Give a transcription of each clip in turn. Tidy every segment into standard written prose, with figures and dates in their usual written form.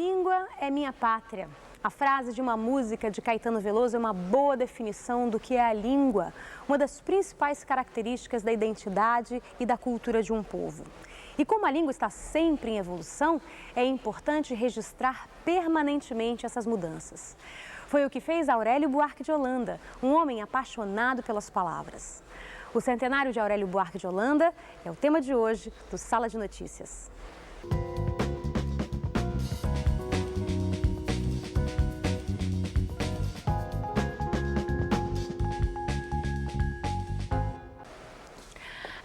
língua é minha pátria. A frase de uma música de Caetano Veloso é uma boa definição do que é a língua, uma das principais características da identidade e da cultura de um povo. E como a língua está sempre em evolução, é importante registrar permanentemente essas mudanças. Foi o que fez Aurélio Buarque de Holanda, um homem apaixonado pelas palavras. O centenário de Aurélio Buarque de Holanda é o tema de hoje do Sala de Notícias.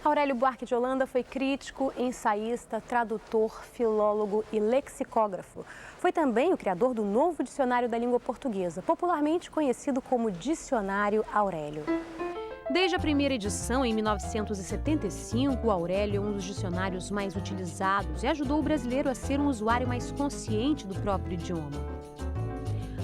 Aurélio Buarque de Holanda foi crítico, ensaísta, tradutor, filólogo e lexicógrafo. Foi também o criador do novo dicionário da língua portuguesa, popularmente conhecido como Dicionário Aurélio. Desde a primeira edição, em 1975, o Aurélio é um dos dicionários mais utilizados e ajudou o brasileiro a ser um usuário mais consciente do próprio idioma.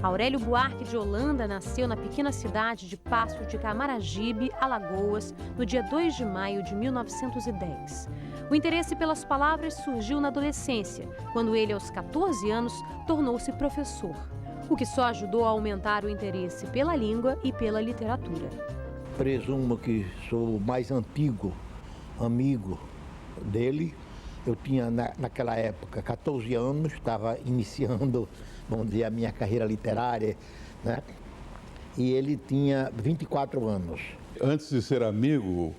Aurélio Buarque de Holanda nasceu na pequena cidade de Paços de Camaragibe, Alagoas, no dia 2 de maio de 1910. O interesse pelas palavras surgiu na adolescência, quando ele, aos 14 anos, tornou-se professor, o que só ajudou a aumentar o interesse pela língua e pela literatura. Presumo que sou o mais antigo amigo dele. Eu tinha, naquela época, 14 anos, estava iniciando, vamos dizer, a minha carreira literária, né? E ele tinha 24 anos. Antes de ser amigo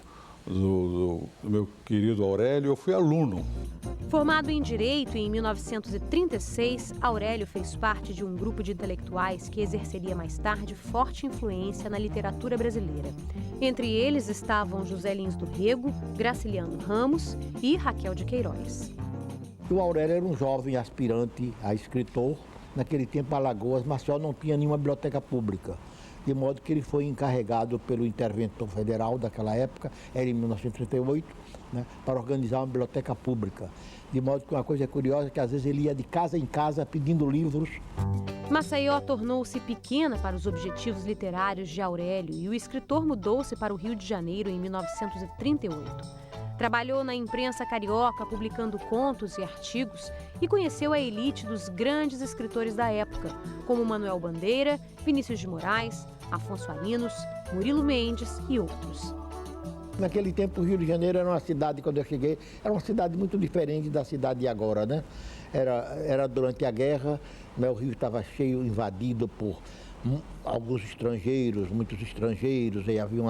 do meu querido Aurélio, eu fui aluno. Formado em Direito em 1936, Aurélio fez parte de um grupo de intelectuais que exerceria mais tarde forte influência na literatura brasileira. Entre eles estavam José Lins do Rego, Graciliano Ramos e Raquel de Queiroz. O Aurélio era um jovem aspirante a escritor. Naquele tempo, Alagoas, Maceió não tinha nenhuma biblioteca pública. De modo que ele foi encarregado pelo interventor federal daquela época, era em 1938, né, para organizar uma biblioteca pública. De modo que uma coisa curiosa é que às vezes ele ia de casa em casa pedindo livros. Maceió tornou-se pequena para os objetivos literários de Aurélio e o escritor mudou-se para o Rio de Janeiro em 1938. Trabalhou na imprensa carioca, publicando contos e artigos, e conheceu a elite dos grandes escritores da época, como Manuel Bandeira, Vinícius de Moraes, Afonso Arinos, Murilo Mendes e outros. Naquele tempo, o Rio de Janeiro era uma cidade, quando eu cheguei, era uma cidade muito diferente da cidade de agora, né? Era durante a guerra, né? O Rio estava cheio, invadido por alguns estrangeiros, muitos estrangeiros, e havia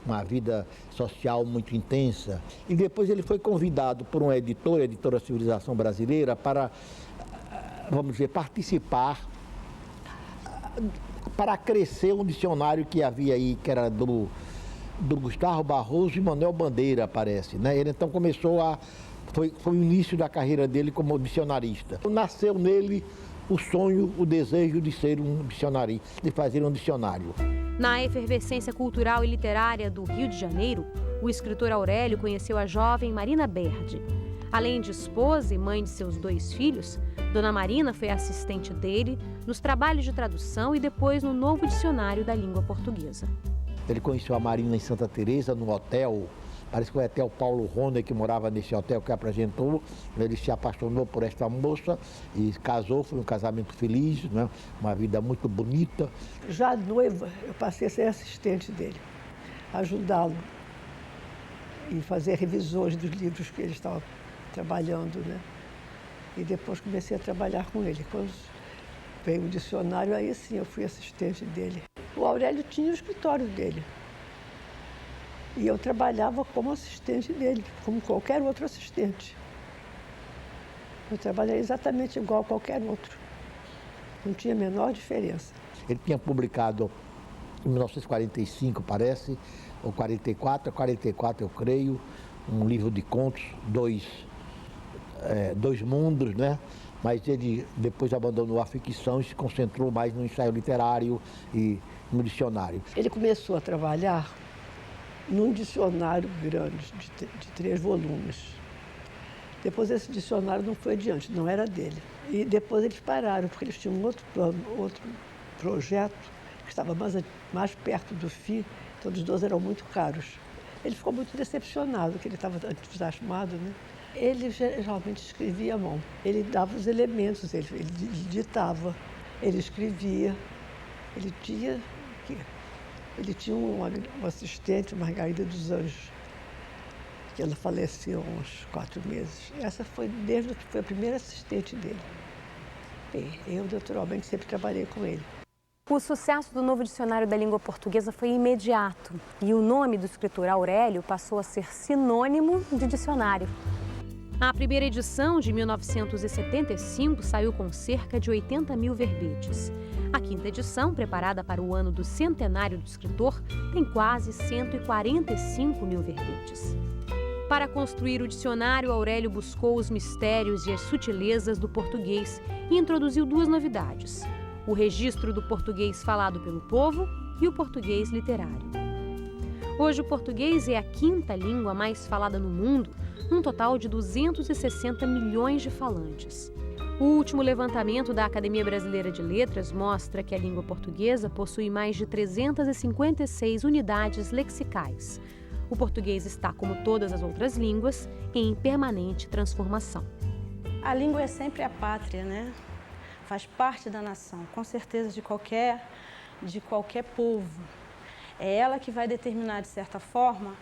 uma vida social muito intensa. E depois ele foi convidado por uma editora, a Editora Civilização Brasileira, para, vamos dizer, participar, para crescer um dicionário que havia aí, que era do Gustavo Barroso e Manuel Bandeira, parece, né? Ele então começou foi o início da carreira dele como dicionarista. Nasceu nele o sonho, o desejo de ser um dicionarista, de fazer um dicionário. Na efervescência cultural e literária do Rio de Janeiro, o escritor Aurélio conheceu a jovem Marina Berdi. Além de esposa e mãe de seus 2 filhos, Dona Marina foi assistente dele nos trabalhos de tradução e depois no novo dicionário da língua portuguesa. Ele conheceu a Marina em Santa Teresa, no hotel, parece que foi até o Paulo Ronda que morava nesse hotel que apresentou. Ele se apaixonou por esta moça e casou, foi um casamento feliz, né? Uma vida muito bonita. Já noiva, eu passei a ser assistente dele, ajudá-lo e fazer revisões dos livros que ele estava trabalhando, né? E depois comecei a trabalhar com ele. Quando veio o dicionário, aí sim eu fui assistente dele. O Aurélio tinha o escritório dele. E eu trabalhava como assistente dele, como qualquer outro assistente. Eu trabalhei exatamente igual a qualquer outro. Não tinha a menor diferença. Ele tinha publicado em 1945, parece, ou 44 eu creio, um livro de contos, dois mundos, né? Mas ele depois abandonou a ficção e se concentrou mais no ensaio literário e no dicionário. Ele começou a trabalhar num dicionário grande, de 3 volumes. Depois esse dicionário não foi adiante, não era dele. E depois eles pararam, porque eles tinham um outro plano, outro projeto, que estava mais perto do fim, então os 2 eram muito caros. Ele ficou muito decepcionado, que ele estava entusiasmado, né? Ele geralmente escrevia à mão. Ele dava os elementos, ele ditava, ele escrevia. Ele tinha um assistente, Margarida dos Anjos, que ela faleceu há uns 4 meses. Essa foi a primeira assistente dele. E eu, naturalmente, sempre trabalhei com ele. O sucesso do novo dicionário da língua portuguesa foi imediato e o nome do escritor Aurélio passou a ser sinônimo de dicionário. A primeira edição, de 1975, saiu com cerca de 80 mil verbetes. A quinta edição, preparada para o ano do centenário do escritor, tem quase 145 mil verbetes. Para construir o dicionário, Aurélio buscou os mistérios e as sutilezas do português e introduziu 2 novidades: o registro do português falado pelo povo e o português literário. Hoje, o português é a 5ª língua mais falada no mundo, num total de 260 milhões de falantes. O último levantamento da Academia Brasileira de Letras mostra que a língua portuguesa possui mais de 356 unidades lexicais. O português está, como todas as outras línguas, em permanente transformação. A língua é sempre a pátria, né? Faz parte da nação, com certeza de qualquer povo. É ela que vai determinar, de certa forma,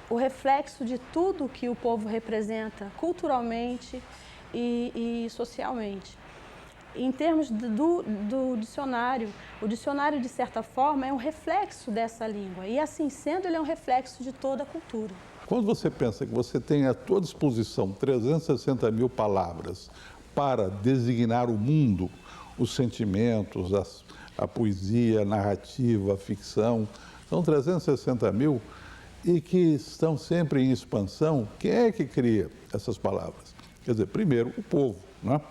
o reflexo de tudo que o povo representa culturalmente e socialmente. Em termos do dicionário, o dicionário, de certa forma, é um reflexo dessa língua. E, assim sendo, ele é um reflexo de toda a cultura. Quando você pensa que você tem à sua disposição 360 mil palavras para designar o mundo, os sentimentos, a poesia, a narrativa, a ficção, são 360 mil e que estão sempre em expansão, quem é que cria essas palavras? Quer dizer, primeiro, o povo, né?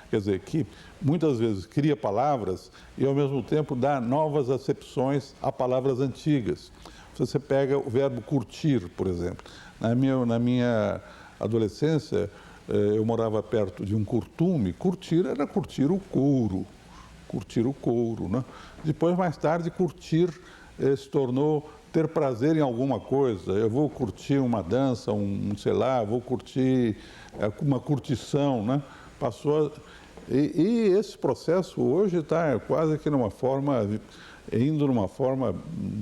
Quer dizer, que muitas vezes cria palavras e, ao mesmo tempo, dá novas acepções a palavras antigas. Você pega o verbo curtir, por exemplo. Na minha adolescência, eu morava perto de um curtume. Curtir era curtir o couro, né? Depois, mais tarde, curtir se tornou ter prazer em alguma coisa. Eu vou curtir uma dança, sei lá, vou curtir uma curtição, né? E esse processo hoje está quase que indo numa forma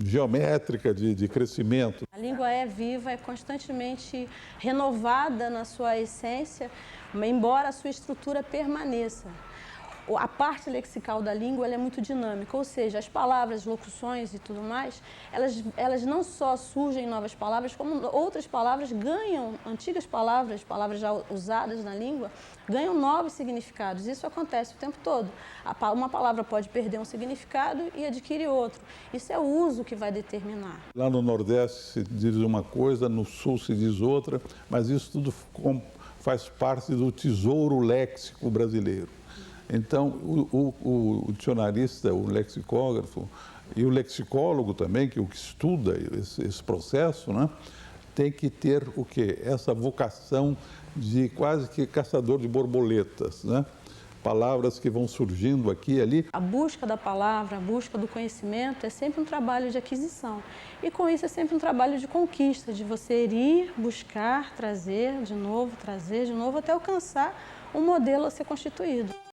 geométrica de crescimento. A língua é viva, é constantemente renovada na sua essência, embora a sua estrutura permaneça. A parte lexical da língua ela é muito dinâmica, ou seja, as palavras, locuções e tudo mais, elas não só surgem novas palavras, como outras palavras ganham, antigas palavras já usadas na língua, ganham novos significados. Isso acontece o tempo todo. Uma palavra pode perder um significado e adquire outro. Isso é o uso que vai determinar. Lá no Nordeste se diz uma coisa, no Sul se diz outra, mas isso tudo faz parte do tesouro léxico brasileiro. Então, o dicionarista, o lexicógrafo e o lexicólogo também, que estuda esse processo, né, tem que ter o quê? Essa vocação de quase que caçador de borboletas, né? Palavras que vão surgindo aqui e ali. A busca da palavra, a busca do conhecimento é sempre um trabalho de aquisição. E com isso é sempre um trabalho de conquista, de você ir, buscar, trazer de novo, até alcançar um modelo a ser constituído.